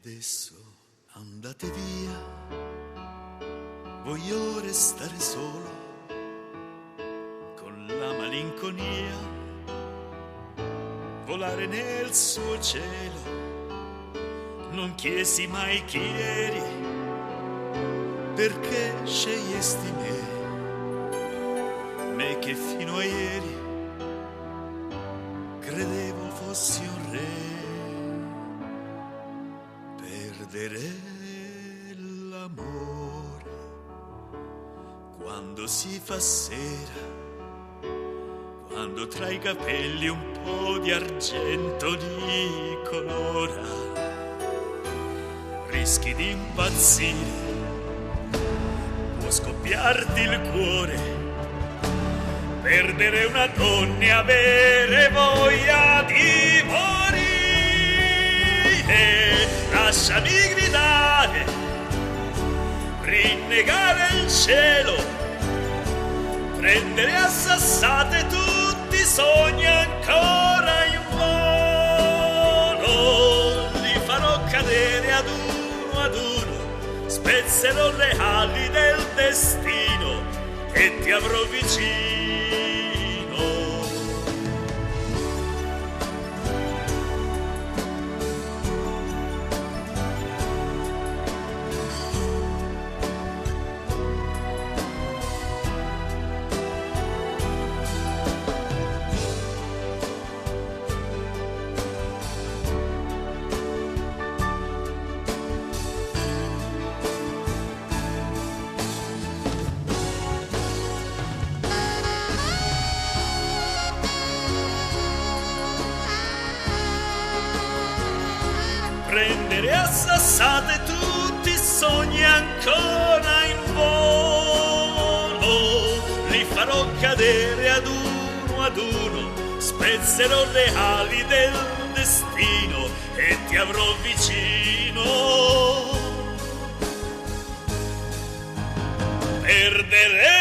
adesso andate via, voglio restare solo con la malinconia, volare nel suo cielo. Non chiesi mai chi eri, perché scegliesti me che fino a ieri credevo fossi un re. Perdere l'amore quando si fa sera, quando tra i capelli un po' di argento di colora, rischi di impazzire, può scoppiarti il cuore, perdere una donna e avere voglia di morire. Lasciami gridare, rinnegare il cielo, prendere a sassate tutti i sogni ancora in volo. Li farò cadere ad uno, spezzerò le ali del destino e ti avrò vicino. Prendere a sassate tutti i sogni ancora in volo, li farò cadere ad uno, spezzerò le ali del destino e ti avrò vicino. Perdere